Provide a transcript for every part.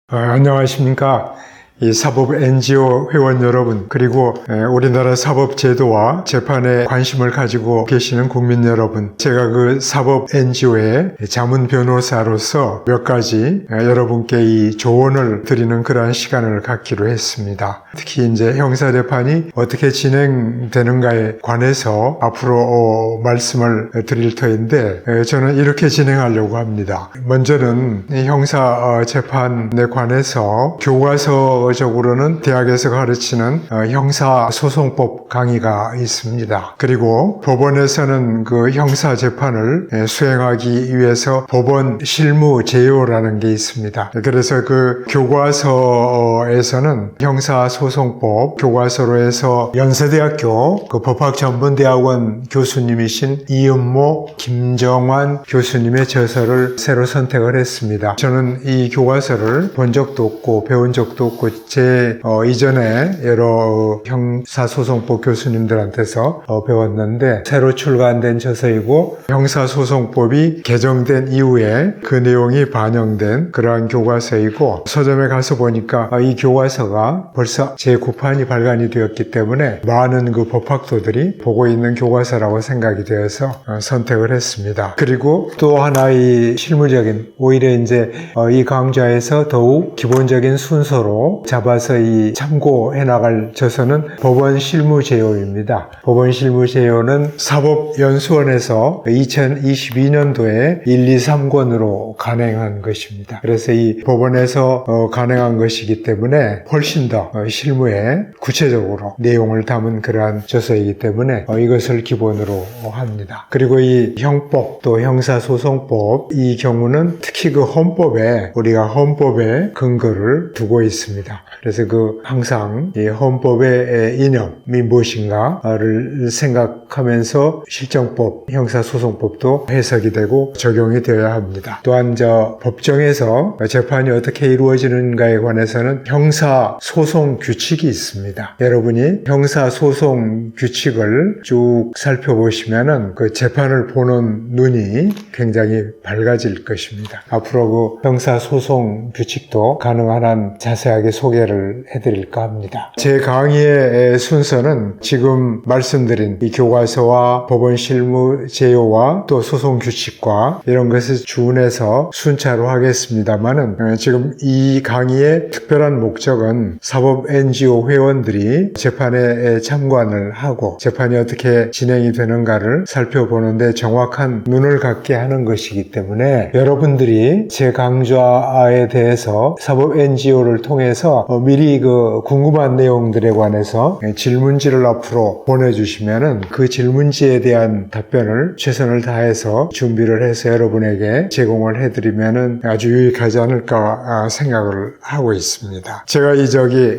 안녕하십니까. 이 사법 NGO 회원 여러분, 그리고 우리나라 사법 제도와 재판에 관심을 가지고 계시는 국민 여러분, 제가 그 사법 NGO의 자문 변호사로서 몇 가지 여러분께 이 조언을 드리는 그러한 시간을 갖기로 했습니다. 특히 이제 형사 재판이 어떻게 진행되는가에 관해서 앞으로 말씀을 드릴 터인데, 저는 이렇게 진행하려고 합니다. 먼저는 이 형사 재판에 관해서 교과서적으로는 대학에서 가르치는 형사소송법 강의가 있습니다. 그리고 법원에서는 그 형사 재판을 수행하기 위해서 법원 실무 제요라는 게 있습니다. 그래서 그 교과서에서는 형사소송법 교과서로 해서 연세대학교 그 법학전문대학원 교수님이신 이은모, 김정환 교수님의 저서를 새로 선택을 했습니다. 저는 이 교과서를 본 적도 없고 배운 적도 없고 제 이전에 여러 형사소송법 교수님들한테서 배웠는데 새로 출간된 저서이고, 형사소송법이 개정된 이후에 그 내용이 반영된 그러한 교과서이고, 서점에 가서 보니까 이 교과서가 벌써 제9판이 발간이 되었기 때문에 많은 그 법학도들이 보고 있는 교과서라고 생각이 되어서 선택을 했습니다. 그리고 또 하나의 실무적인, 오히려 이제 이 강좌에서 더욱 기본적인 순서로 잡아서 이 참고해 나갈 저서는 법원 실무제요입니다. 법원 실무제요는 사법연수원에서 2022년도에 1, 2, 3권으로 간행한 것입니다. 그래서 이 법원에서 간행한 것이기 때문에 훨씬 더 실무에 구체적으로 내용을 담은 그러한 저서이기 때문에 이것을 기본으로 합니다. 그리고 이 형법 또 형사소송법, 이 경우는 특히 그 헌법에, 우리가 헌법에 근거를 두고 있습니다. 그래서 그 항상 이 헌법의 이념이 무엇인가를 생각하면서 실정법, 형사소송법도 해석이 되고 적용이 되어야 합니다. 또한 법정에서 재판이 어떻게 이루어지는가에 관해서는 형사소송 규칙이 있습니다. 여러분이 형사소송 규칙을 쭉 살펴보시면은 그 재판을 보는 눈이 굉장히 밝아질 것입니다. 앞으로 그 형사소송 규칙도 가능한 한 자세하게 소개를 해드릴까 합니다. 제 강의의 순서는 지금 말씀드린 이 교과서와 법원 실무 제요와 또 소송 규칙과 이런 것을 준해서 순차로 하겠습니다만은, 지금 이 강의의 특별한 목적은 사법 NGO 회원들이 재판에 참관을 하고 재판이 어떻게 진행이 되는가를 살펴보는데 정확한 눈을 갖게 하는 것이기 때문에, 여러분들이 제 강좌에 대해서 사법 NGO를 통해서 미리 그 궁금한 내용들에 관해서 질문지를 앞으로 보내주시면은 그 질문지에 대한 답변을 최선을 다해서 준비를 해서 여러분에게 제공을 해드리면은 아주 유익하지 않을까 생각을 하고 있습니다. 제가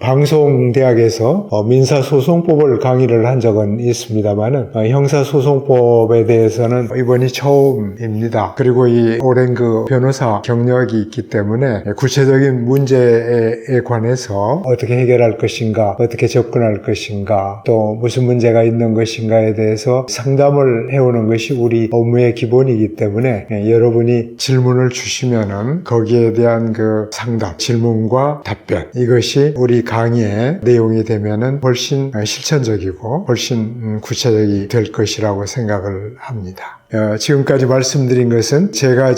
방송대학에서 민사소송법을 강의를 한 적은 있습니다만은 형사소송법에 대해서는 이번이 처음입니다. 그리고 이 오랜 그 변호사 경력이 있기 때문에 구체적인 문제에 관해서 어떻게 해결할 것인가, 어떻게 접근할 것인가, 또 무슨 문제가 있는 것인가에 대해서 상담을 해오는 것이 우리 업무의 기본이기 때문에 여러분이 질문을 주시면은 거기에 대한 그 상담, 질문과 답변, 이것이 우리 강의의 내용이 되면은 훨씬 실천적이고 훨씬 구체적이 될 것이라고 생각을 합니다. 지금까지 말씀드린 것은 제가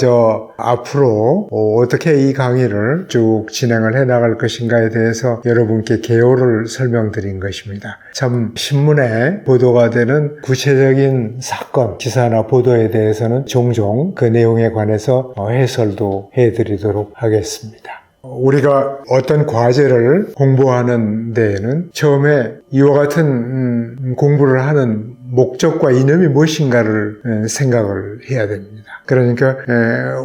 앞으로 어떻게 이 강의를 쭉 진행을 해 나갈 것인가에 대해서 여러분께 개요를 설명드린 것입니다. 참 신문에 보도가 되는 구체적인 사건, 기사나 보도에 대해서는 종종 그 내용에 관해서 해설도 해드리도록 하겠습니다. 우리가 어떤 과제를 공부하는 데에는 처음에 이와 같은 공부를 하는 목적과 이념이 무엇인가를 생각을 해야 됩니다. 그러니까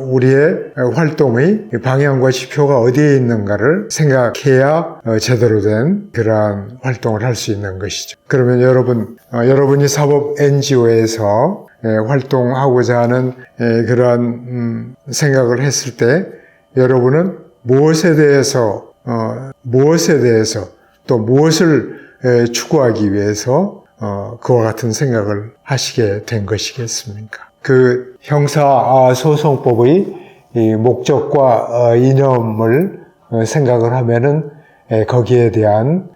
우리의 활동의 방향과 지표가 어디에 있는가를 생각해야 제대로 된 그러한 활동을 할 수 있는 것이죠. 그러면 여러분이 사법 NGO에서 활동하고자 하는 그러한 생각을 했을 때, 여러분은 무엇에 대해서 또 무엇을 추구하기 위해서 그와 같은 생각을 하시게 된 것이겠습니까? 그 형사소송법의 이 목적과 이념을 생각을 하면은 거기에 대한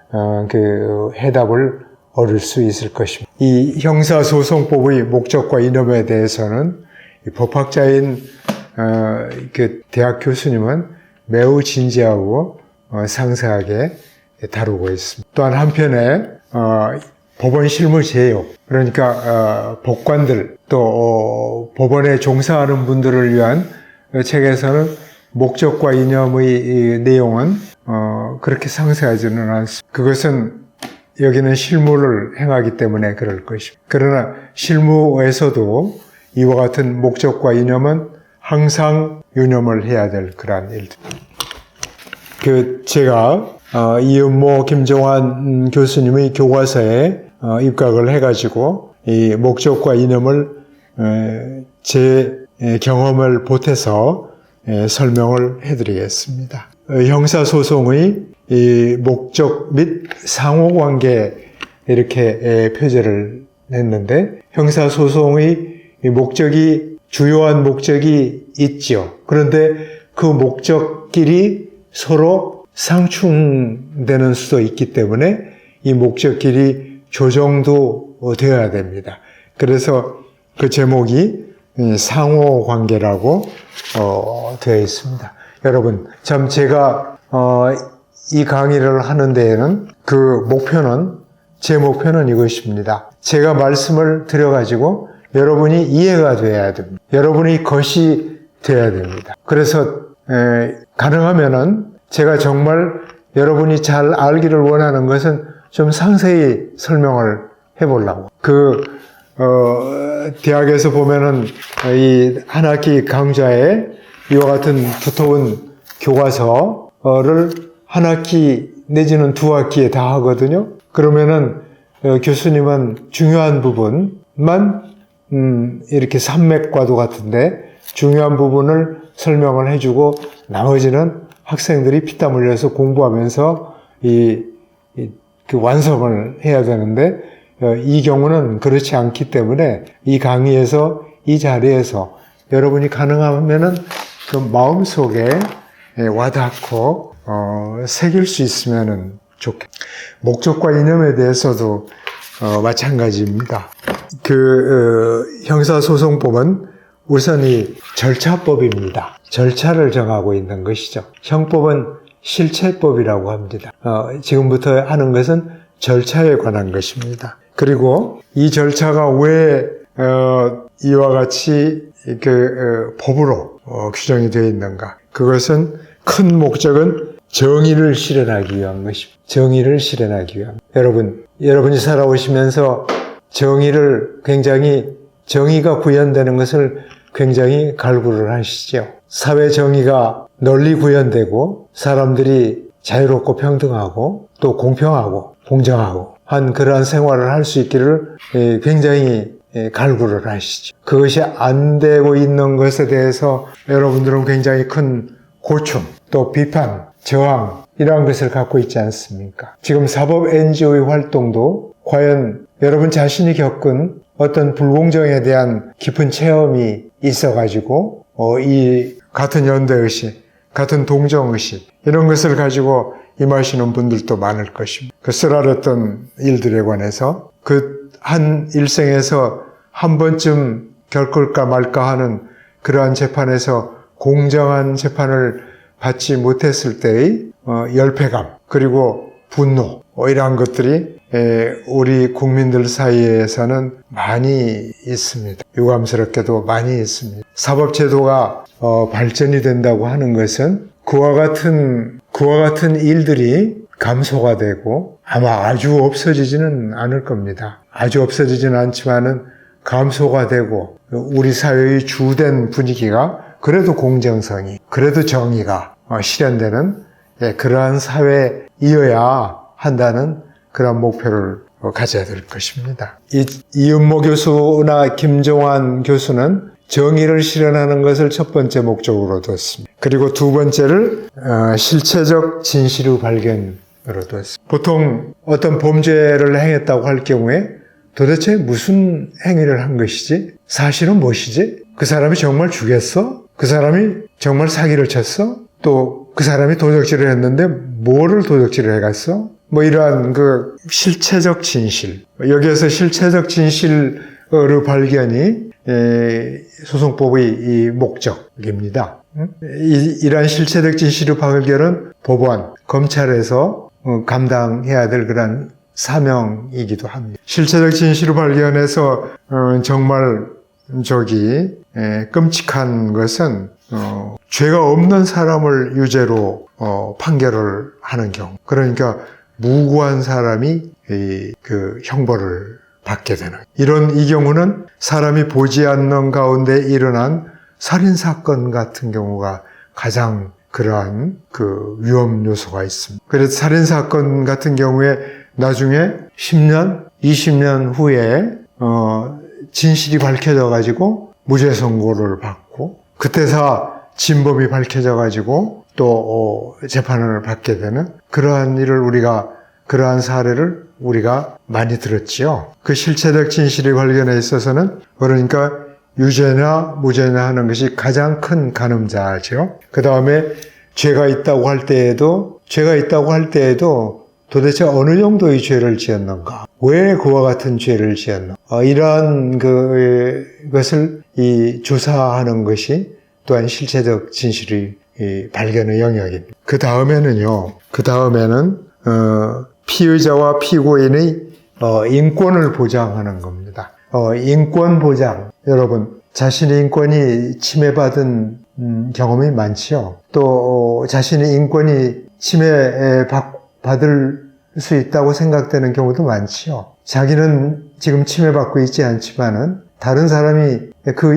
그 해답을 얻을 수 있을 것입니다. 이 형사소송법의 목적과 이념에 대해서는 법학자인 그 대학 교수님은 매우 진지하고 상세하게 다루고 있습니다. 또한 한편에 법원 실무 제요, 그러니까 법관들 또 법원에 종사하는 분들을 위한 책에서는 목적과 이념의 내용은 그렇게 상세하지는 않습니다. 그것은 여기는 실무를 행하기 때문에 그럴 것입니다. 그러나 실무에서도 이와 같은 목적과 이념은 항상 유념을 해야 될 그러한 일들. 제가 이은모 김정환 교수님의 교과서에 입각을 해가지고 이 목적과 이념을 제 경험을 보태서 설명을 해드리겠습니다. 형사소송의 이 목적 및 상호관계 이렇게 표제를 했는데 형사소송의 목적이 주요한 목적이 있죠. 그런데 그 목적끼리 서로 상충되는 수도 있기 때문에 이 목적끼리 조정도 되어야 됩니다. 그래서 그 제목이 상호관계라고 되어 있습니다. 여러분, 참 제가 이 강의를 하는 데에는 제 목표는 이것입니다. 제가 말씀을 드려가지고 여러분이 이해가 돼야 됩니다. 여러분이 것이 돼야 됩니다. 그래서 가능하면은 제가 정말 여러분이 잘 알기를 원하는 것은 좀 상세히 설명을 해보려고. 대학에서 보면은 이 한 학기 강좌에 이와 같은 두터운 교과서를 한 학기 내지는 두 학기에 다 하거든요. 그러면은 교수님은 중요한 부분만 이렇게 산맥과도 같은데 중요한 부분을 설명을 해주고 나머지는 학생들이 피땀 흘려서 공부하면서 그 완성을 해야 되는데 이 경우는 그렇지 않기 때문에 이 강의에서 이 자리에서 여러분이 가능하면은 그 마음속에 와닿고 새길 수 있으면은 좋겠습니다. 목적과 이념에 대해서도 마찬가지입니다. 형사소송법은 우선 이 절차법입니다. 절차를 정하고 있는 것이죠. 형법은 실체법이라고 합니다. 지금부터 하는 것은 절차에 관한 것입니다. 그리고 이 절차가 왜 이와 같이 법으로 규정이 되어 있는가? 그것은 큰 목적은 정의를 실현하기 위한 것입니다. 정의를 실현하기 위한. 여러분이 살아오시면서 정의가 구현되는 것을 굉장히 갈구를 하시죠. 사회 정의가 널리 구현되고 사람들이 자유롭고 평등하고 또 공평하고 공정하고 한 그러한 생활을 할 수 있기를 굉장히 갈구를 하시죠. 그것이 안 되고 있는 것에 대해서 여러분들은 굉장히 큰 고충, 또 비판, 저항 이러한 것을 갖고 있지 않습니까? 지금 사법 NGO의 활동도 과연 여러분 자신이 겪은 어떤 불공정에 대한 깊은 체험이 있어가지고 이 같은 연대의식, 같은 동정의식 이런 것을 가지고 임하시는 분들도 많을 것입니다. 그 쓰라렸던 일들에 관해서 그 한 일생에서 한 번쯤 겪을까 말까 하는 그러한 재판에서 공정한 재판을 받지 못했을 때의 열패감 그리고 분노 이러한 것들이 우리 국민들 사이에서는 많이 있습니다. 유감스럽게도 많이 있습니다. 사법제도가 발전이 된다고 하는 것은 그와 같은 일들이 감소가 되고 아마 아주 없어지지는 않을 겁니다. 아주 없어지지는 않지만은 감소가 되고 우리 사회의 주된 분위기가 그래도 공정성이, 그래도 정의가 실현되는 그러한 사회이어야 한다는 그런 목표를 가져야 될 것입니다. 이은모 교수나 김정환 교수는 정의를 실현하는 것을 첫 번째 목적으로 뒀습니다. 그리고 두 번째를 실체적 진실의 발견으로 뒀습니다. 보통 어떤 범죄를 행했다고 할 경우에 도대체 무슨 행위를 한 것이지? 사실은 무엇이지? 그 사람이 정말 죽였어? 그 사람이 정말 사기를 쳤어? 또 그 사람이 도적질을 했는데 뭐를 도적질을 해갔어? 뭐 이러한 그 실체적 진실, 여기에서 실체적 진실의 발견이 소송법의 이 목적입니다. 이러한 실체적 진실의 발견은 법원, 검찰에서 감당해야 될 그런 사명이기도 합니다. 실체적 진실을 발견해서 정말 끔찍한 것은 죄가 없는 사람을 유죄로 판결을 하는 경우, 그러니까 무고한 사람이 그 형벌을 받게 되는 이 경우는 사람이 보지 않는 가운데 일어난 살인 사건 같은 경우가 가장 그러한 그 위험 요소가 있습니다. 그래서 살인 사건 같은 경우에 나중에 10년, 20년 후에 진실이 밝혀져 가지고 무죄 선고를 받고 그때서 진범이 밝혀져 가지고 또 재판을 받게 되는 그러한 사례를 우리가 많이 들었지요. 그 실체적 진실의 발견에 있어서는 그러니까 유죄나 무죄나 하는 것이 가장 큰 가늠자죠. 그 다음에 죄가 있다고 할 때에도 도대체 어느 정도의 죄를 지었는가? 왜 그와 같은 죄를 지었는가? 이러한 것을 조사하는 것이 또한 실체적 진실의 발견의 영역입니다. 그 다음에는 피의자와 피고인의 인권을 보장하는 겁니다. 인권 보장, 여러분 자신의 인권이 침해받은 경험이 많지요. 또 자신의 인권이 침해받을 수 있다고 생각되는 경우도 많지요. 자기는 지금 침해받고 있지 않지만은 다른 사람이 그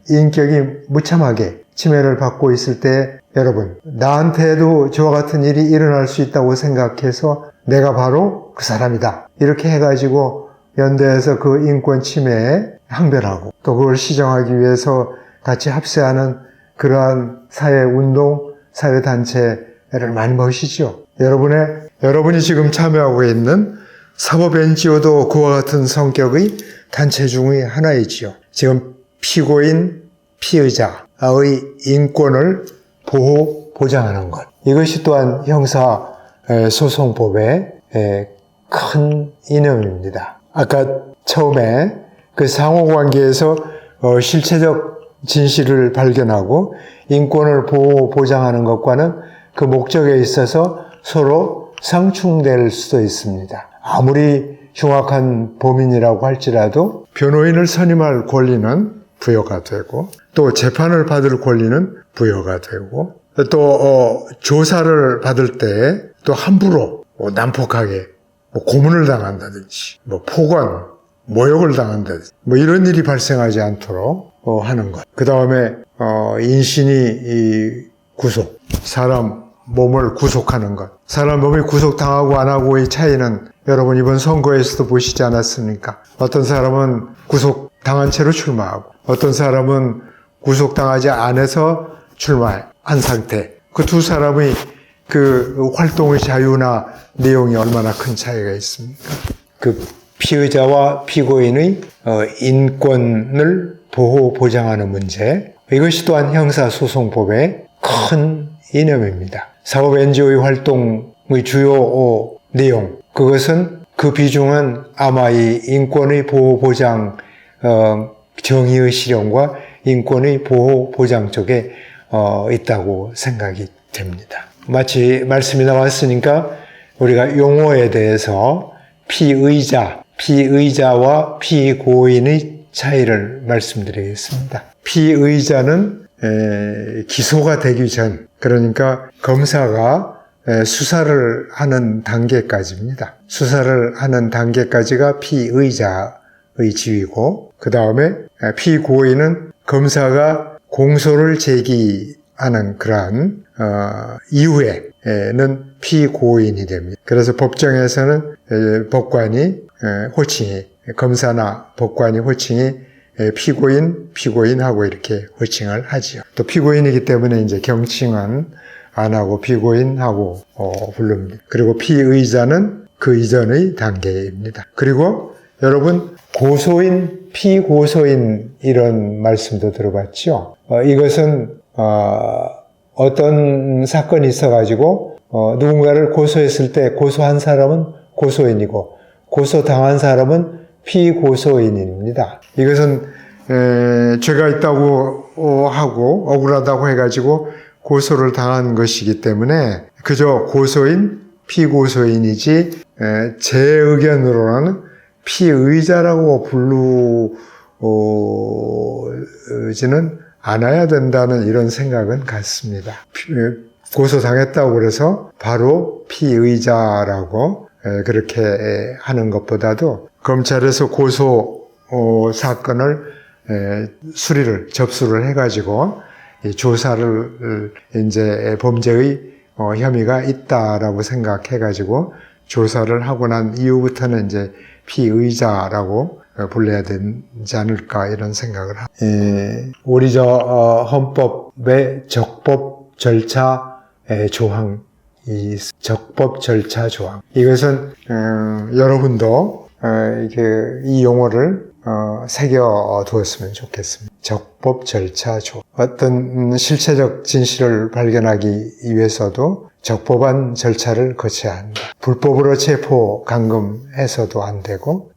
인격이 무참하게 침해를 받고 있을 때 여러분, 나한테도 저와 같은 일이 일어날 수 있다고 생각해서 내가 바로 그 사람이다. 이렇게 해가지고 연대해서 그 인권 침해에 항변하고 또 그걸 시정하기 위해서 같이 합세하는 그러한 사회운동, 사회단체를 많이 보시죠. 여러분이 지금 참여하고 있는 사법 NGO도 그와 같은 성격의 단체 중의 하나이지요. 지금 피고인, 피의자의 인권을 보장하는 것. 이것이 또한 형사소송법의 큰 이념입니다. 아까 처음에 그 상호관계에서 실체적 진실을 발견하고 인권을 보장하는 것과는 그 목적에 있어서 서로 상충될 수도 있습니다. 아무리 흉악한 범인이라고 할지라도 변호인을 선임할 권리는 부여가 되고 또 재판을 받을 권리는 부여가 되고 또 조사를 받을 때 또 함부로 난폭하게 고문을 당한다든지 폭언, 모욕을 당한다든지 이런 일이 발생하지 않도록 하는 것. 그 다음에 인신이 구속, 사람 몸을 구속하는 것. 사람 몸이 구속당하고 안 하고의 차이는 여러분 이번 선거에서도 보시지 않았습니까? 어떤 사람은 구속당한 채로 출마하고 어떤 사람은 구속당하지 않아서 출마한 상태. 그 두 사람의 그 활동의 자유나 내용이 얼마나 큰 차이가 있습니까? 그 피의자와 피고인의 인권을 보장하는 문제. 이것이 또한 형사소송법의 큰 이념입니다. 사법 NGO의 활동의 주요 내용. 그것은 그 비중은 아마 이 인권의 보장, 정의의 실현과 인권의 보장 쪽에 있다고 생각이 됩니다. 마치 말씀이 나왔으니까 우리가 용어에 대해서 피의자와 피고인의 차이를 말씀드리겠습니다. 피의자는 기소가 되기 전, 그러니까 검사가 수사를 하는 단계까지입니다. 수사를 하는 단계까지가 피의자의 지위고, 그 다음에 피고인은 검사가 공소를 제기하는 그러한 이후에는 피고인이 됩니다. 그래서 법정에서는 검사나 법관이 호칭이 피고인하고 이렇게 호칭을 하지요. 또 피고인이기 때문에 이제 경칭은 안 하고 피고인하고 부릅니다. 그리고 피의자는 그 이전의 단계입니다. 그리고 여러분 고소인, 피고소인 이런 말씀도 들어봤죠. 이것은 어떤 사건이 있어가지고 누군가를 고소했을 때 고소한 사람은 고소인이고 고소당한 사람은 피고소인입니다. 이것은 죄가 있다고 하고 억울하다고 해가지고 고소를 당한 것이기 때문에 그저 고소인, 피고소인이지 제 의견으로는 피의자라고 부르지는 않아야 된다는 이런 생각은 갖습니다. 고소당했다고 그래서 바로 피의자라고 그렇게 하는 것보다도 검찰에서 고소 사건을 접수를 해가지고 조사를 이제 범죄의 혐의가 있다라고 생각해가지고 조사를 하고 난 이후부터는 이제 피의자라고 불러야 되지 않을까 이런 생각을 합니다. 우리 헌법의 적법 절차 조항, 이 적법 절차 조항 이것은 여러분도 이 용어를 새겨 두었으면 좋겠습니다. 적법 절차 조항. 어떤 실체적 진실을 발견하기 위해서도 적법한 절차를 거쳐야 한다. 불법으로 체포 감금해서도 안 되고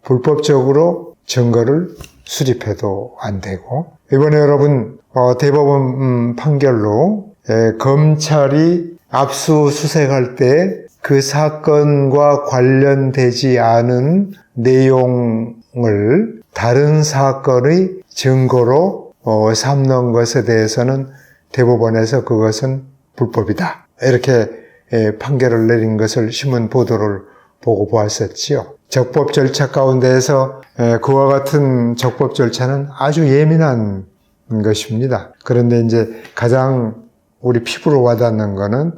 불법적으로 증거를 수집해도 안 되고 이번에 여러분 대법원 판결로 검찰이 압수수색할 때 그 사건과 관련되지 않은 내용을 다른 사건의 증거로 삼는 것에 대해서는 대법원에서 그것은 불법이다. 이렇게 판결을 내린 것을 신문 보도를 보고 보았었지요. 적법 절차 가운데에서 그와 같은 적법 절차는 아주 예민한 것입니다. 그런데 이제 가장 우리 피부로 와닿는 거는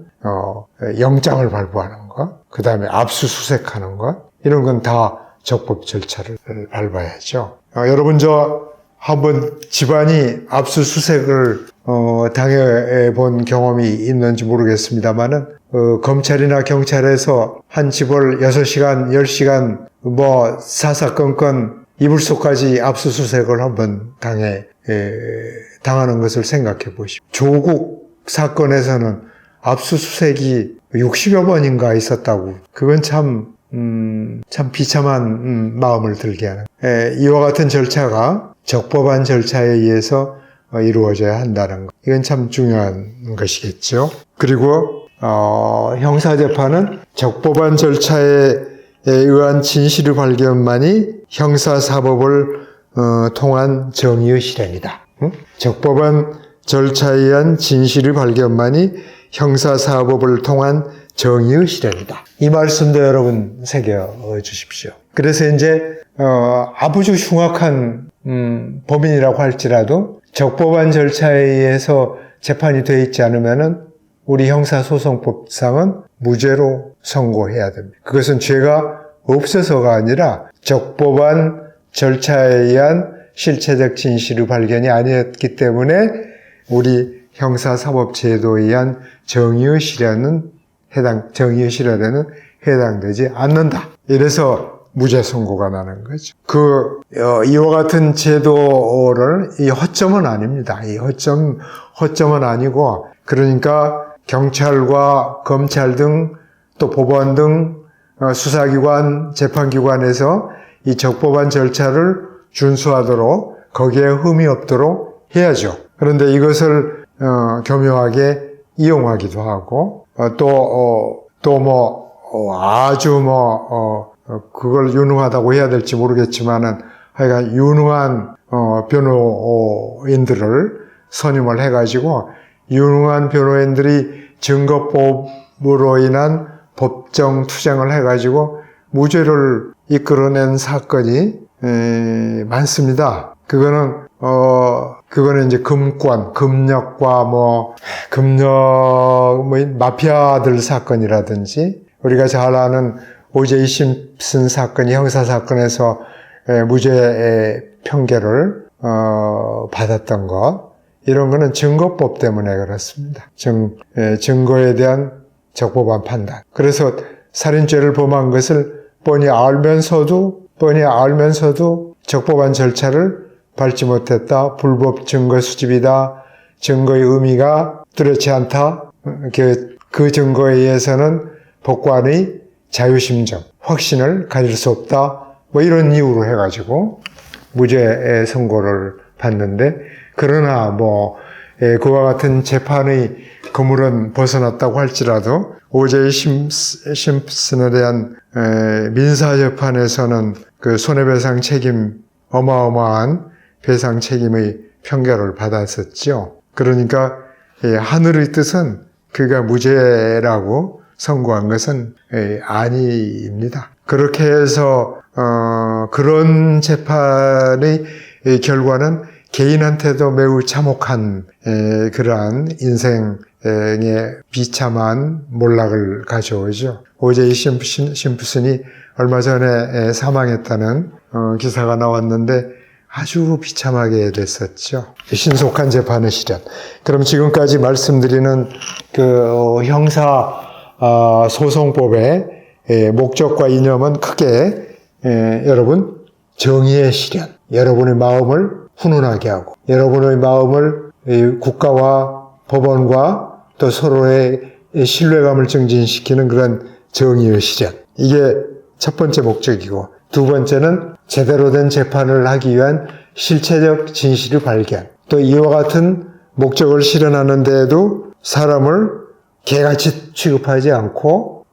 영장을 발부하는 것, 그 다음에 압수수색하는 것, 이런 건 다 적법 절차를 밟아야죠. 여러분 한번 집안이 압수수색을 당해본 경험이 있는지 모르겠습니다만은 검찰이나 경찰에서 한 집을 6시간, 10시간 사사건건 이불속까지 압수수색을 한번 당하는 것을 생각해 보십시오. 조국 사건에서는 압수수색이 60여 번인가 있었다고. 그건 참 비참한 마음을 들게 하는. 이와 같은 절차가 적법한 절차에 의해서 이루어져야 한다는 것. 이건 참 중요한 것이겠죠. 그리고 형사재판은 적법한 절차에 의한 진실의 발견만이 형사사법을 통한 정의의 실현이다. 적법한 절차에 의한 진실의 발견만이 형사사법을 통한 정의의 실현이다. 이 말씀도 여러분 새겨 주십시오. 그래서 이제 아주 흉악한 범인이라고 할지라도 적법한 절차에 의해서 재판이 되어 있지 않으면은 우리 형사소송법상은 무죄로 선고해야 됩니다. 그것은 죄가 없어서가 아니라 적법한 절차에 의한 실체적 진실의 발견이 아니었기 때문에 우리 형사사법제도에 의한 정의의 실현에는 해당되지 않는다. 이래서 무죄 선고가 나는 거죠. 이와 같은 제도를, 이 허점은 아닙니다. 이 허점은 아니고, 그러니까 경찰과 검찰 등 또 법원 등 수사기관, 재판기관에서 이 적법한 절차를 준수하도록 거기에 흠이 없도록 해야죠. 그런데 이것을 교묘하게 이용하기도 하고 그걸 유능하다고 해야 될지 모르겠지만은 하여간 유능한 변호인들을 선임을 해가지고 유능한 변호인들이 증거법으로 인한 법정 투쟁을 해가지고 무죄를 이끌어낸 사건이 많습니다. 그거는 이제 금력과 마피아들 사건이라든지, 우리가 잘 아는 오제이 심슨 사건이 형사사건에서 무죄 판결을 받았던 것, 이런 거는 증거법 때문에 그렇습니다. 증거에 대한 적법한 판단. 그래서 살인죄를 범한 것을 뻔히 알면서도 적법한 절차를 밟지 못했다, 불법 증거 수집이다, 증거의 의미가 뚜렷지 않다. 그 증거에 의해서는 법관의 자유심정, 확신을 가질 수 없다. 뭐 이런 이유로 해가지고 무죄의 선고를 받는데, 그러나 그와 같은 재판의 그물은 벗어났다고 할지라도 오제이 심슨에 대한 민사재판에서는 그 손해배상 책임, 어마어마한 배상 책임의 평가를 받았었죠. 그러니까 하늘의 뜻은 그가 무죄라고 선고한 것은 아니입니다. 그렇게 해서 그런 재판의 결과는 개인한테도 매우 참혹한 그러한 인생의 비참한 몰락을 가져오죠. 오제이 심프슨이 얼마 전에 사망했다는 기사가 나왔는데 아주 비참하게 됐었죠. 신속한 재판의 실현. 그럼 지금까지 말씀드리는 그 형사 소송법의 목적과 이념은 크게 여러분 정의의 실현, 여러분의 마음을 훈훈하게 하고 여러분의 마음을 국가와 법원과 또 서로의 신뢰감을 증진시키는 그런 정의의 실현. 이게 첫 번째 목적이고, 두 번째는 제대로 된 재판을 하기 위한 실체적 진실의 발견. 또 이와 같은 목적을 실현하는 데에도 사람을 개같이 취급하지 않고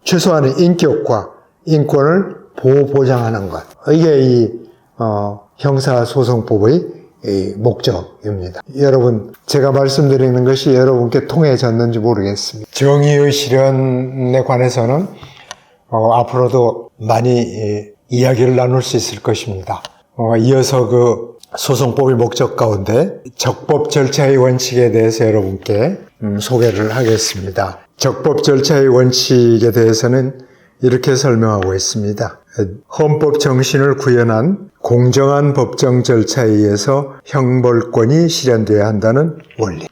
최소한의 인격과 인권을 보장하는 것. 이게 이 형사소송법의 목적입니다. 여러분, 제가 말씀드리는 것이 여러분께 통해졌는지 모르겠습니다. 정의의 실현에 관해서는 앞으로도 많이 이야기를 나눌 수 있을 것입니다. 이어서 그 소송법의 목적 가운데 적법 절차의 원칙에 대해서 여러분께 소개를 하겠습니다. 적법 절차의 원칙에 대해서는 이렇게 설명하고 있습니다. 헌법 정신을 구현한 공정한 법정 절차에 의해서 형벌권이 실현되어야 한다는 원리.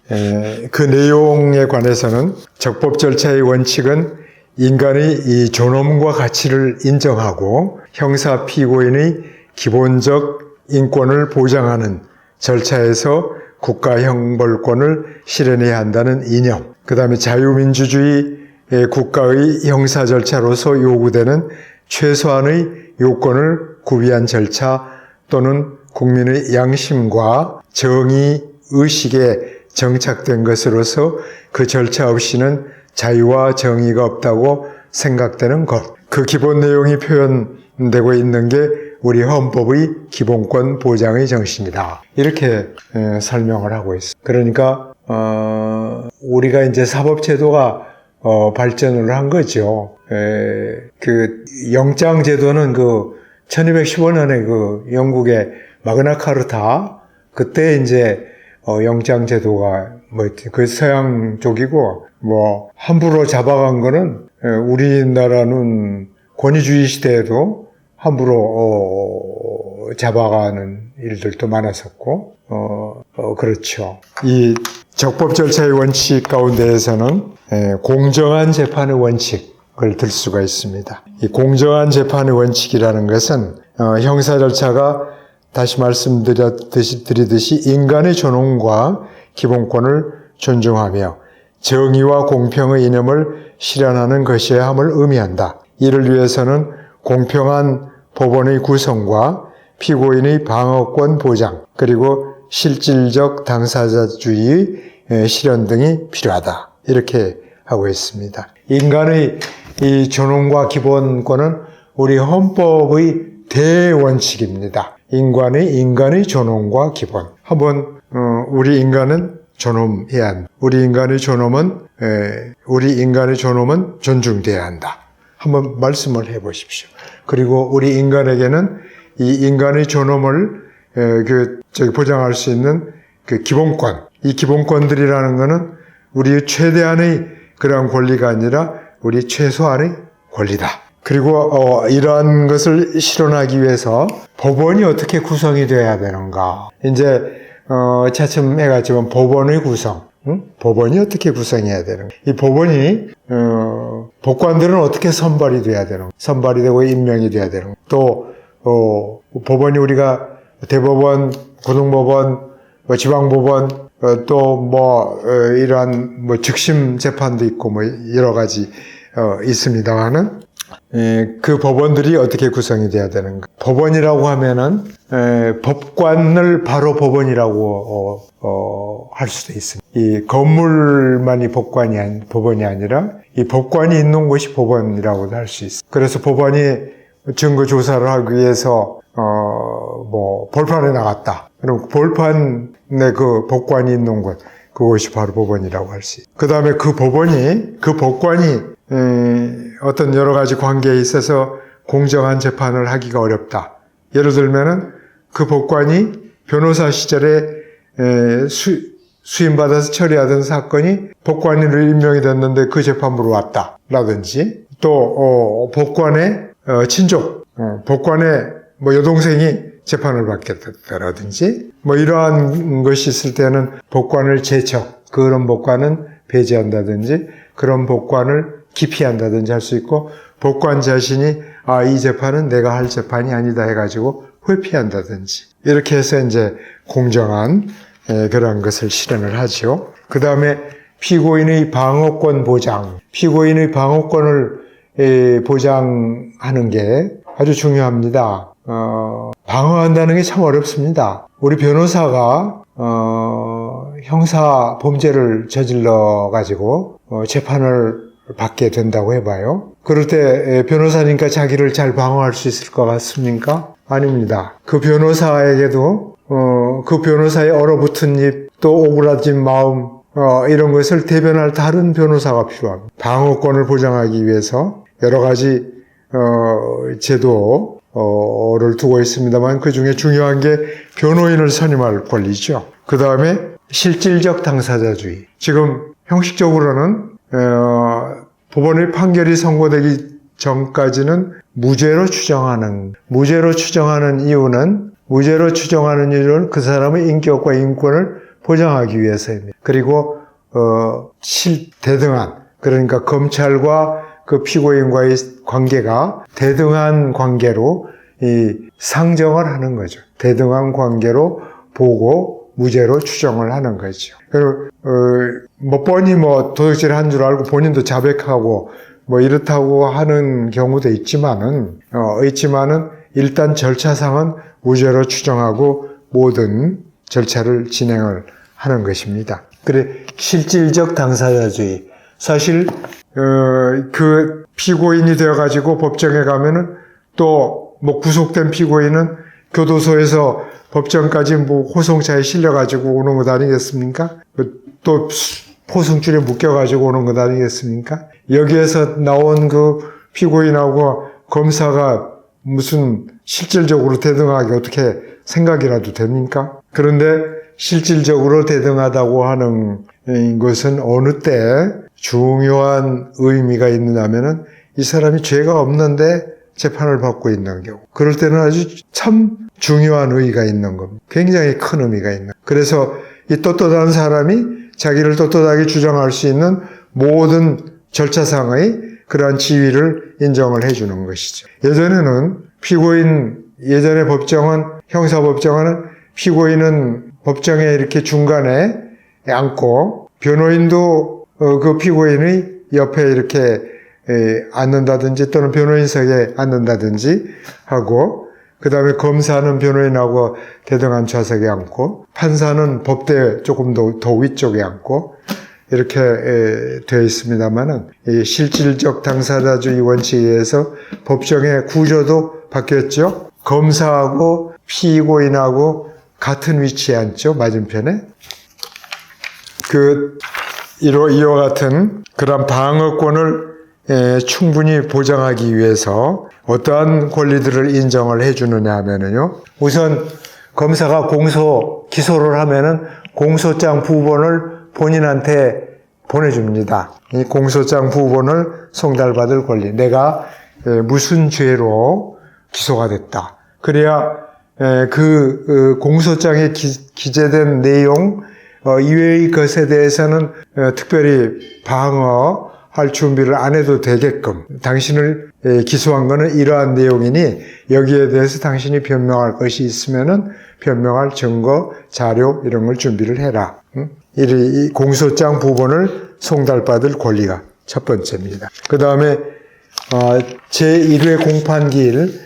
그 내용에 관해서는 적법 절차의 원칙은 인간의 이 존엄과 가치를 인정하고 형사 피고인의 기본적 인권을 보장하는 절차에서 국가 형벌권을 실현해야 한다는 이념. 그 다음에 자유민주주의 국가의 형사 절차로서 요구되는 최소한의 요건을 구비한 절차 또는 국민의 양심과 정의 의식에 정착된 것으로서 그 절차 없이는 자유와 정의가 없다고 생각되는 것. 그 기본 내용이 표현되고 있는 게 우리 헌법의 기본권 보장의 정신이다. 이렇게 설명을 하고 있습니다. 그러니까 우리가 이제 사법제도가 발전을 한 거죠. 그 영장제도는 그 1215년에 그 영국의 마그나카르타 그때 이제 영장제도가 그 서양 쪽이고 함부로 잡아간 거는 우리나라는 권위주의 시대에도 함부로 잡아가는 일들도 많았었고 그렇죠. 이 적법 절차의 원칙 가운데에서는 공정한 재판의 원칙을 들 수가 있습니다. 이 공정한 재판의 원칙이라는 것은 형사 절차가 다시 말씀드리듯이 인간의 존엄과 기본권을 존중하며 정의와 공평의 이념을 실현하는 것이어야 함을 의미한다. 이를 위해서는 공평한 법원의 구성과 피고인의 방어권 보장, 그리고 실질적 당사자주의 실현 등이 필요하다. 이렇게 하고 있습니다. 인간의 이 존엄과 기본권은 우리 헌법의 대원칙입니다. 인간의 존엄과 기본. 한번 우리 인간은 존엄해야 한다. 우리 인간의 존엄은 존중돼야 한다. 한번 말씀을 해보십시오. 그리고 우리 인간에게는 이 인간의 존엄을 보장할 수 있는 그 기본권, 이 기본권들이라는 것은 우리의 최대한의 그러한 권리가 아니라 우리 최소한의 권리다. 그리고 이러한 것을 실현하기 위해서 법원이 어떻게 구성이 되어야 되는가? 이제 차츰 해가지고 법원의 구성, 법원이 어떻게 구성해야 되는가? 이 법원이 법관들은 어떻게 선발이 돼야 되는가? 선발이 되고 임명이 돼야 되는가? 또 법원이 우리가 대법원, 고등법원, 뭐 지방법원, 또 뭐 이러한 뭐 즉심 재판도 있고 뭐 여러 가지 있습니다만은 그 법원들이 어떻게 구성이 돼야 되는가? 법원이라고 하면은 법관을 바로 법원이라고 할 수도 있습니다. 이 건물만이 법원이 아니라 이 법관이 있는 곳이 법원이라고도 할 수 있습니다. 그래서 법원이 증거 조사를 하기 위해서 뭐 벌판에 나갔다. 그럼 벌판에 그 법관이 있는 곳, 그것이 바로 법원이라고 할 수 있습니다. 그 다음에 그 법관이 어떤 여러 가지 관계에 있어서 공정한 재판을 하기가 어렵다. 예를 들면은 그 법관이 변호사 시절에 수임받아서 처리하던 사건이 법관으로 임명이 됐는데 그 재판부로 왔다. 라든지 또 법관의 친족, 법관의 뭐 여동생이 재판을 받겠다라든지 뭐 이러한 것이 있을 때는 법관을 그런 법관은 배제한다든지 그런 법관을 기피한다든지 할 수 있고 법관 자신이 이 재판은 내가 할 재판이 아니다 해가지고 회피한다든지 이렇게 해서 이제 공정한 그런 것을 실현을 하죠. 그 다음에 피고인의 방어권 보장, 피고인의 방어권을 보장하는 게 아주 중요합니다. 방어한다는 게 참 어렵습니다. 우리 변호사가 형사 범죄를 저질러 가지고 재판을 받게 된다고 해봐요. 그럴 때 변호사니까 자기를 잘 방어할 수 있을 것 같습니까? 아닙니다. 그 변호사에게도 그 변호사의 얼어붙은 입, 또 오그라진 마음 이런 것을 대변할 다른 변호사가 필요합니다. 방어권을 보장하기 위해서 여러 가지 제도를 두고 있습니다만 그 중에 중요한 게 변호인을 선임할 권리죠. 그 다음에 실질적 당사자주의. 지금 형식적으로는 법원의 판결이 선고되기 전까지는 무죄로 추정하는 이유는 그 사람의 인격과 인권을 보장하기 위해서입니다. 그리고 대등한, 그러니까 검찰과 그 피고인과의 관계가 대등한 관계로 상정을 하는 거죠. 대등한 관계로 보고 무죄로 추정을 하는 거죠. 뭐 뻔히 도둑질 한 줄 알고 본인도 자백하고 뭐 이렇다고 하는 경우도 있지만은 일단 절차상은 무죄로 추정하고 모든 절차를 진행을 하는 것입니다. 그래, 실질적 당사자주의. 사실 그 피고인이 되어가지고 법정에 가면은 또 구속된 피고인은 교도소에서 법정까지 호송차에 실려가지고 오는 것 아니겠습니까? 또 포승줄에 묶여가지고 오는 것 아니겠습니까? 여기에서 나온 그 피고인하고 검사가 무슨 실질적으로 대등하게 어떻게 생각이라도 됩니까? 그런데 실질적으로 대등하다고 하는 것은 어느 때 중요한 의미가 있느냐면은 이 사람이 죄가 없는데 재판을 받고 있는 경우. 그럴 때는 아주 참 중요한 의의가 있는 겁니다. 굉장히 큰 의미가 있는. 그래서 이 떳떳한 사람이 자기를 떳떳하게 주장할 수 있는 모든 절차상의 그러한 지위를 인정을 해주는 것이죠. 예전에 법정은, 형사법정은 피고인은 법정에 이렇게 중간에 앉고 변호인도 그 피고인의 옆에 이렇게 앉는다든지 또는 변호인석에 앉는다든지 하고 그 다음에 검사는 변호인하고 대등한 좌석에 앉고 판사는 법대 조금 더 위쪽에 앉고 이렇게 되어 있습니다만은 이 실질적 당사자주의 원칙에 의해서 법정의 구조도 바뀌었죠. 검사하고 피고인하고 같은 위치에 앉죠. 맞은편에. 이와 같은 그런 방어권을 충분히 보장하기 위해서 어떠한 권리들을 인정을 해주느냐 하면은요. 우선 검사가 기소를 하면은 공소장 부본을 본인한테 보내줍니다. 이 공소장 부본을 송달받을 권리. 내가 무슨 죄로 기소가 됐다. 그래야 그 공소장에 기재된 내용 이외의 것에 대해서는 특별히 방어할 준비를 안 해도 되게끔 당신을 기소한 것은 이러한 내용이니 여기에 대해서 당신이 변명할 것이 있으면은 변명할 증거, 자료 이런 걸 준비를 해라. 이 공소장 부분을 송달받을 권리가 첫 번째입니다. 그 다음에 제1회 공판기일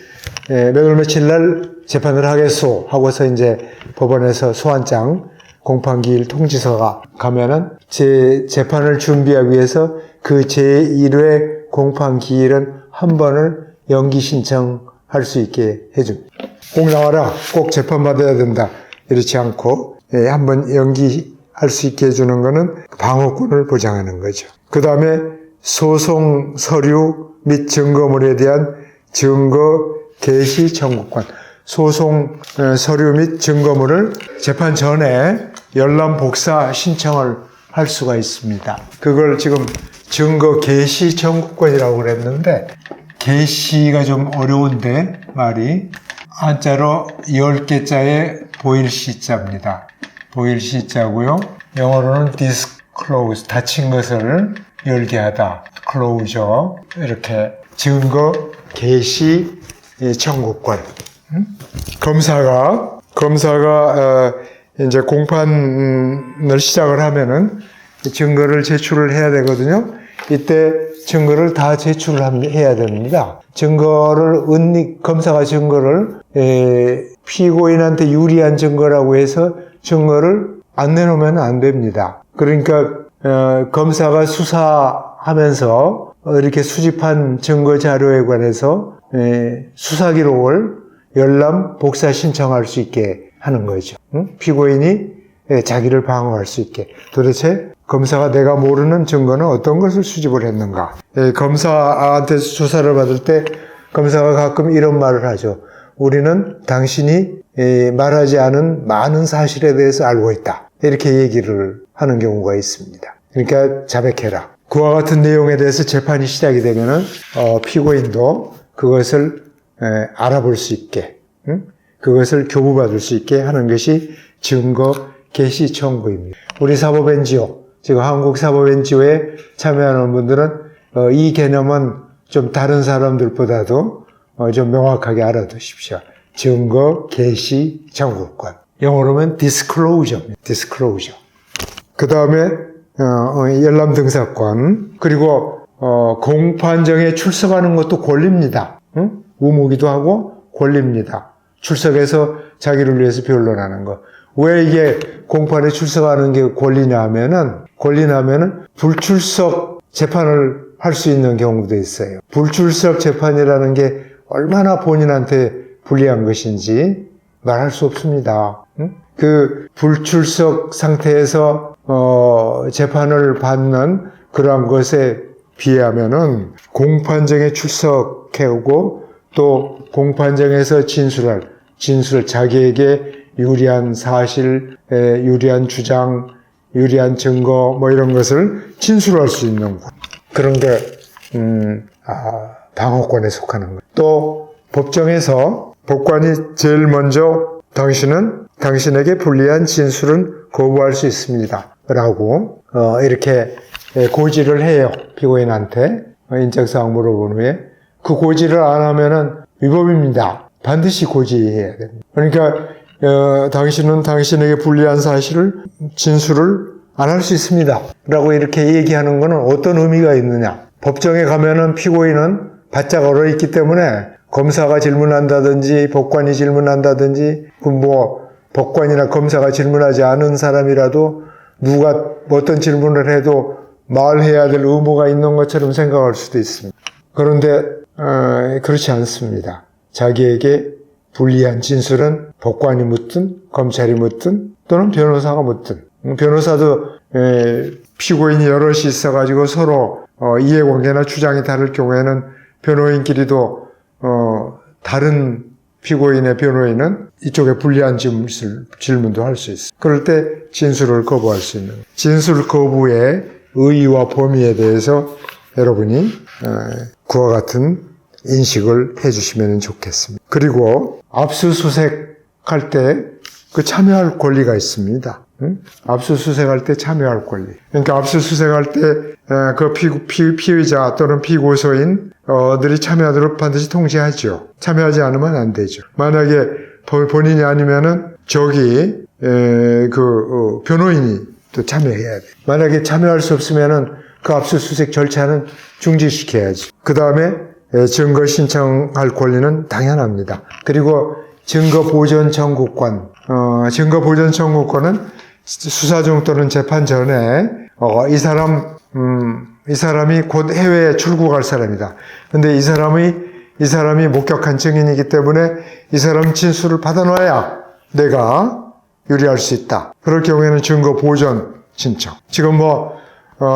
몇 월 며칠 날 재판을 하겠소 하고서 이제 법원에서 소환장 공판기일 통지서가 가면은 재판을 준비하기 위해서 그 제1회 공판기일은 한 번을 연기 신청할 수 있게 해줍니다. 꼭 나와라. 꼭 재판받아야 된다. 이렇지 않고 한 번 연기할 수 있게 해주는 거는 방어권을 보장하는 거죠. 그 다음에 소송 서류 및 증거물에 대한 증거 개시 청구권. 소송 서류 및 증거물을 재판 전에 열람 복사 신청을 할 수가 있습니다. 그걸 지금 증거 개시 청구권이라고 그랬는데 개시가 좀 어려운데 말이 한자로 10개자의 보일시자입니다. 보일시자고요. 영어로는 disclose, 닫힌 것을 열게 하다. closure. 이렇게 증거 개시 청구권. 검사가 이제 공판을 시작을 하면은 증거를 제출을 해야 되거든요. 이때 증거를 다 제출을 해야 됩니다. 검사가 증거를 피고인한테 유리한 증거라고 해서 증거를 안 내놓으면 안 됩니다. 그러니까 검사가 수사하면서 이렇게 수집한 증거 자료에 관해서 수사 기록을 열람 복사 신청할 수 있게 하는 거죠. 피고인이 자기를 방어할 수 있게. 도대체 검사가 내가 모르는 증거는 어떤 것을 수집을 했는가. 검사한테 조사를 받을 때 검사가 가끔 이런 말을 하죠. 우리는 당신이 말하지 않은 많은 사실에 대해서 알고 있다. 이렇게 얘기를 하는 경우가 있습니다. 그러니까 자백해라. 그와 같은 내용에 대해서 재판이 시작이 되면은 피고인도 그것을 알아볼 수 있게, 그것을 교부받을 수 있게 하는 것이 증거 개시 청구입니다. 우리 사법 NGO, 지금 한국 사법 NGO에 참여하는 분들은 이 개념은 좀 다른 사람들보다도 좀 명확하게 알아두십시오. 증거 개시 청구권. 영어로는 disclosure입니다. disclosure. 그 다음에 열람 등사권. 그리고 공판정에 출석하는 것도 권리입니다. 의무기도 하고 권리입니다. 출석해서 자기를 위해서 변론하는 거. 왜 이게 공판에 출석하는 게 권리냐면은 불출석 재판을 할 수 있는 경우도 있어요. 불출석 재판이라는 게 얼마나 본인한테 불리한 것인지 말할 수 없습니다. 그 불출석 상태에서 재판을 받는 그러한 것에 비하면은 공판정에 출석해오고 또 공판정에서 진술 자기에게 유리한 사실, 유리한 주장, 유리한 증거 뭐 이런 것을 진술할 수 있는 것. 그런 게 방어권에 속하는 거예요. 또 법정에서 법관이 제일 먼저 당신에게 불리한 진술은 거부할 수 있습니다. 라고 이렇게 고지를 해요. 피고인한테 인적사항 물어본 후에 그 고지를 안 하면은 위법입니다. 반드시 고지해야 됩니다. 그러니까 당신은 당신에게 불리한 진술을 안 할 수 있습니다. 라고 이렇게 얘기하는 것은 어떤 의미가 있느냐. 법정에 가면은 피고인은 바짝 얼어있기 때문에 검사가 질문한다든지 법관이 질문한다든지 법관이나 검사가 질문하지 않은 사람이라도 누가 어떤 질문을 해도 말해야 될 의무가 있는 것처럼 생각할 수도 있습니다. 그런데 그렇지 않습니다. 자기에게 불리한 진술은 법관이 묻든 검찰이 묻든 또는 변호사가 묻든 변호사도 피고인이 여럿이 있어가지고 서로 이해관계나 주장이 다를 경우에는 변호인끼리도 다른 피고인의 변호인은 이쪽에 불리한 질문도 할 수 있어요. 그럴 때 진술을 거부할 수 있는 진술 거부의 의의와 범위에 대해서 여러분이 그와 같은 인식을 해주시면 좋겠습니다. 그리고 압수수색할 때 그 참여할 권리가 있습니다. 응? 압수수색할 때 참여할 권리. 그러니까 압수수색할 때 그 피의자 또는 피고소인들이 참여하도록 반드시 통지하죠. 참여하지 않으면 안 되죠. 만약에 본인이 아니면은 변호인이 또 참여해야 돼. 만약에 참여할 수 없으면은 그 압수수색 절차는 중지시켜야지. 그 다음에 증거 신청할 권리는 당연합니다. 그리고 증거보전 청구권. 증거보전 청구권은 수사 중 또는 재판 전에 이 사람이 곧 해외에 출국할 사람이다. 근데 이 사람이 목격한 증인이기 때문에 이 사람 진술을 받아놔야 내가 유리할 수 있다. 그럴 경우에는 증거보전 신청. 지금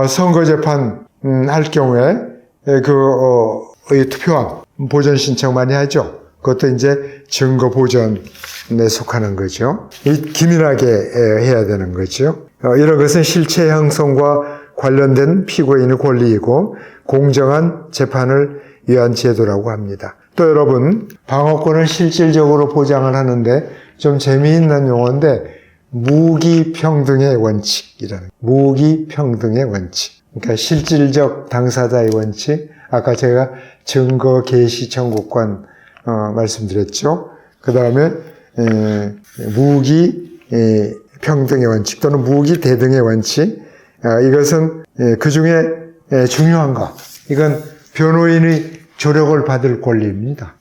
선거 재판 할 경우에 투표함 보전 신청 많이 하죠. 그것도 이제 증거 보전에 속하는 거죠. 기민하게 해야 되는 거죠. 이런 것은 실체 형성과 관련된 피고인의 권리이고 공정한 재판을 위한 제도라고 합니다. 또 여러분, 방어권을 실질적으로 보장을 하는데 좀 재미있는 용어인데 무기평등의 원칙이라는, 무기평등의 원칙. 그러니까 실질적 당사자의 원칙. 아까 제가 증거 개시 청구권 말씀드렸죠. 그 다음에 무기 평등의 원칙 또는 무기 대등의 원칙. 이것은 그 중에 중요한 거. 이건 변호인의 조력을 받을 권리입니다.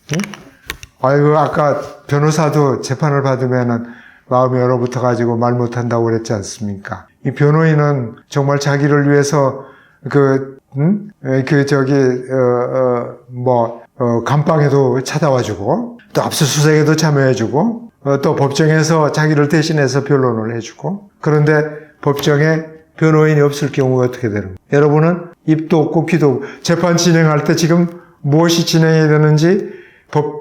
아까 변호사도 재판을 받으면은 마음이 얼어붙어 가지고 말 못한다고 그랬지 않습니까? 이 변호인은 정말 자기를 위해서 감방에도 찾아와주고, 또 압수수색에도 참여해주고, 또 법정에서 자기를 대신해서 변론을 해주고, 그런데 법정에 변호인이 없을 경우가 어떻게 되는 거예요? 여러분은 입도 없고 귀도 없고, 재판 진행할 때 지금 무엇이 진행해야 되는지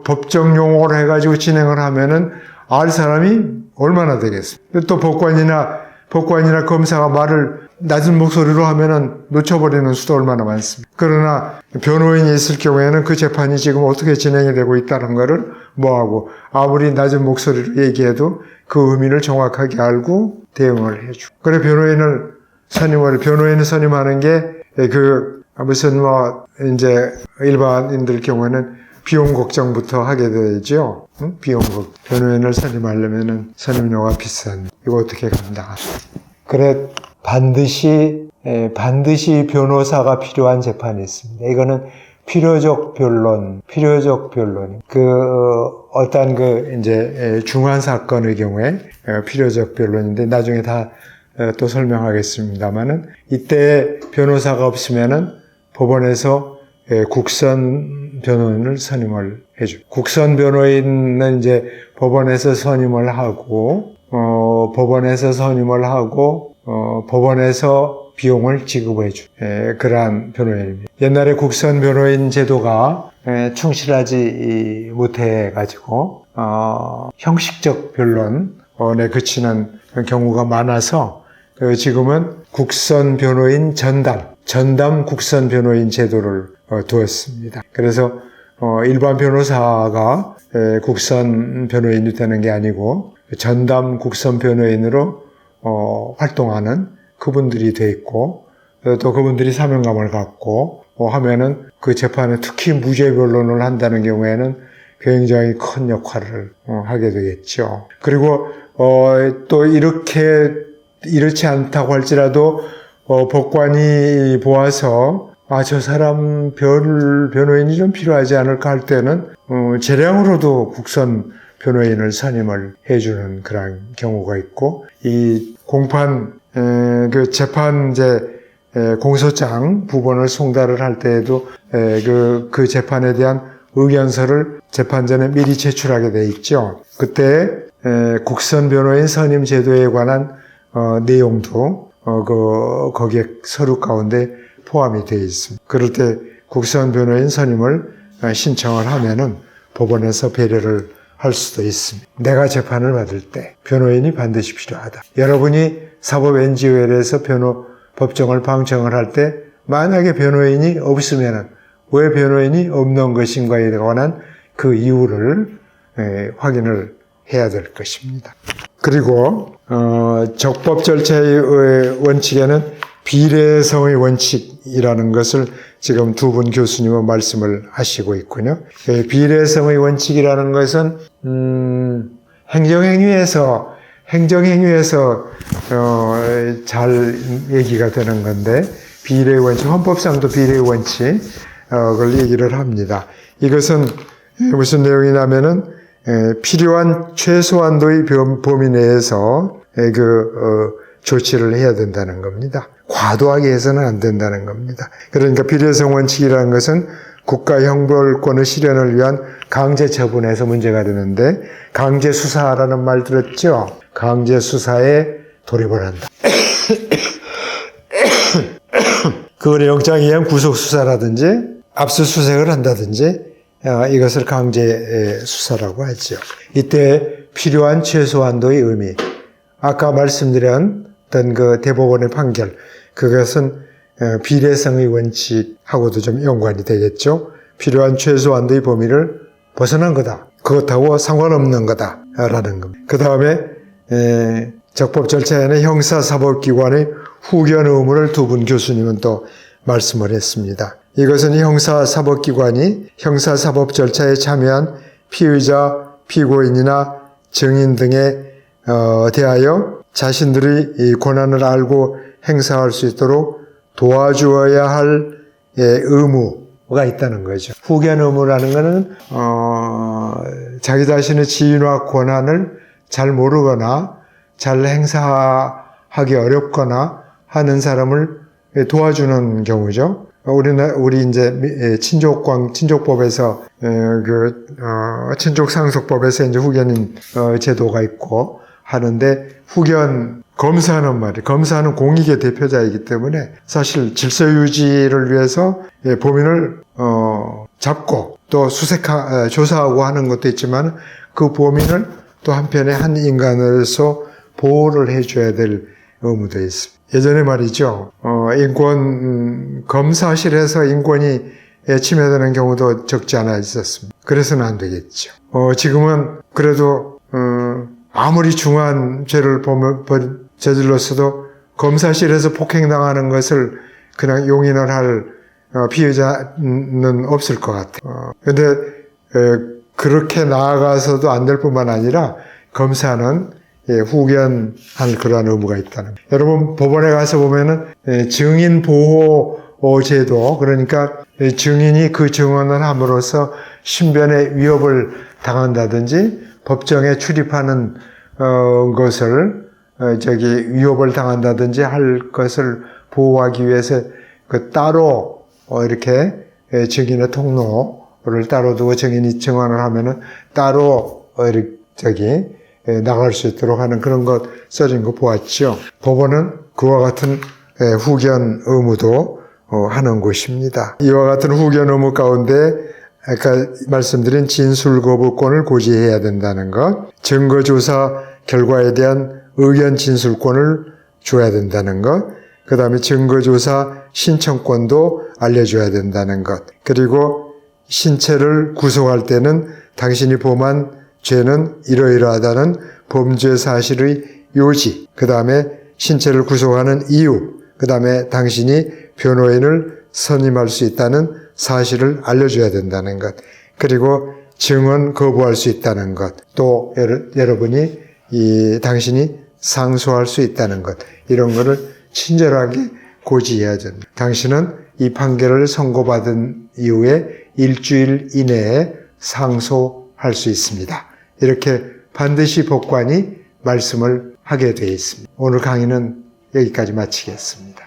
법정 용어로 해가지고 진행을 하면은 알 사람이 얼마나 되겠어요? 또 법관이나 검사가 말을 낮은 목소리로 하면은 놓쳐버리는 수도 얼마나 많습니다. 그러나 변호인이 있을 경우에는 그 재판이 지금 어떻게 진행이 되고 있다는 것을 아무리 낮은 목소리로 얘기해도 그 의미를 정확하게 알고 대응을 해주고. 그래 변호인을 선임하는 게 이제 일반인들 경우에는 비용 걱정부터 하게 되죠. 비용 걱정. 변호인을 선임하려면은 선임료가 비싼. 이거 어떻게 감당하나. 그래, 반드시 변호사가 필요한 재판이 있습니다. 이거는 필요적 변론. 중한 사건의 경우에 필요적 변론인데 나중에 다 또 설명하겠습니다만은 이때 변호사가 없으면은 법원에서 국선 변호인을 선임을 해줘. 국선 변호인은 이제 법원에서 선임을 하고, 법원에서 비용을 지급해줘. 그러한 변호인입니다. 옛날에 국선 변호인 제도가 충실하지 못해가지고, 형식적 변론에 그치는 경우가 많아서, 지금은 국선 변호인 전담 국선 변호인 제도를 두었습니다. 그래서 일반 변호사가 국선 변호인이 되는 게 아니고 전담 국선 변호인으로 활동하는 그분들이 돼 있고, 또 그분들이 사명감을 갖고 하면은 그 재판에 특히 무죄 변론을 한다는 경우에는 굉장히 큰 역할을 하게 되겠죠. 그리고 또 이렇지 않다고 할지라도 법관이 보아서 저 사람 변호인이 좀 필요하지 않을까 할 때는 재량으로도 국선 변호인을 선임을 해주는 그런 경우가 있고, 이 공판 공소장 부분을 송달을 할 때에도 그 재판에 대한 의견서를 재판 전에 미리 제출하게 돼 있죠. 그때 국선 변호인 선임 제도에 관한 내용도 거기에 서류 가운데 포함이 되어 있습니다. 그럴 때 국선 변호인 선임을 신청을 하면은 법원에서 배려를 할 수도 있습니다. 내가 재판을 받을 때 변호인이 반드시 필요하다. 여러분이 사법 NGO에서 법정을 방청을 할 때 만약에 변호인이 없으면은 왜 변호인이 없는 것인가에 관한 그 이유를 확인을 해야 될 것입니다. 그리고 적법 절차의 원칙에는 비례성의 원칙이라는 것을 지금 두 분 교수님은 말씀을 하시고 있군요. 비례성의 원칙이라는 것은 행정행위에서 잘 얘기가 되는 건데, 비례의 원칙, 헌법상도 비례의 원칙 그걸 얘기를 합니다. 이것은 무슨 내용이냐면은 필요한 최소한도의 범위 내에서 조치를 해야 된다는 겁니다. 과도하게 해서는 안 된다는 겁니다. 그러니까 비례성 원칙이라는 것은 국가 형벌권의 실현을 위한 강제 처분에서 문제가 되는데, 강제 수사라는 말 들었죠? 강제 수사에 돌입을 한다. 그걸 영장에 의한 구속 수사라든지 압수수색을 한다든지 이것을 강제 수사라고 하죠. 이때 필요한 최소한도의 의미, 아까 말씀드렸던 그 대법원의 판결, 그것은 비례성의 원칙하고도 좀 연관이 되겠죠. 필요한 최소한도의 범위를 벗어난 거다, 그것하고 상관없는 거다라는 겁니다. 그 다음에 적법 절차에는 형사사법기관의 후견 의무를 두 분 교수님은 또 말씀을 했습니다. 이것은 형사사법기관이 형사사법 절차에 참여한 피의자, 피고인이나 증인 등에 대하여 자신들의 이 권한을 알고 행사할 수 있도록 도와주어야 할 의무가 있다는 거죠. 후견 의무라는 것은 자기 자신의 지위나 권한을 잘 모르거나 잘 행사하기 어렵거나 하는 사람을 도와주는 경우죠. 우리 이제 친족법에서 친족상속법에서 이제 후견인 제도가 있고 하는데, 후견 검사는 공익의 대표자이기 때문에 사실 질서 유지를 위해서 범인을 잡고 또 조사하고 하는 것도 있지만, 그 범인을 또 한편에 한 인간으로서 보호를 해줘야 될 의무도 있습니다. 예전에 말이죠, 검사실에서 인권이 침해되는 경우도 적지 않아 있었습니다. 그래서는 안 되겠죠. 지금은 그래도 아무리 중한 죄를 저질렀어도 검사실에서 폭행당하는 것을 그냥 용인을 할 피해자는 없을 것 같아요. 근데 그렇게 나아가서도 안 될 뿐만 아니라 검사는 후견할 그러한 의무가 있다는 거예요. 여러분, 법원에 가서 보면은 증인 보호 제도, 그러니까 증인이 그 증언을 함으로써 신변에 위협을 당한다든지 법정에 출입하는 것을 위협을 당한다든지 할 것을 보호하기 위해서 따로 이렇게 증인의 통로를 따로 두고 증인이 증언을 하면은 따로 나갈 수 있도록 하는 그런 것 써진 거 보았죠. 법원은 그와 같은 후견 의무도 하는 곳입니다. 이와 같은 후견 의무 가운데 아까 말씀드린 진술 거부권을 고지해야 된다는 것, 증거조사 결과에 대한 의견 진술권을 줘야 된다는 것, 그 다음에 증거조사 신청권도 알려줘야 된다는 것, 그리고 신체를 구속할 때는 당신이 범한 죄는 이러이러하다는 범죄 사실의 요지, 그 다음에 신체를 구속하는 이유, 그 다음에 당신이 변호인을 선임할 수 있다는 사실을 알려줘야 된다는 것, 그리고 증언 거부할 수 있다는 것, 또 여러분이 당신이 상소할 수 있다는 것, 이런 거를 친절하게 고지해야 된다. 당신은 이 판결을 선고받은 이후에 일주일 이내에 상소할 수 있습니다. 이렇게 반드시 법관이 말씀을 하게 되어 있습니다. 오늘 강의는 여기까지 마치겠습니다.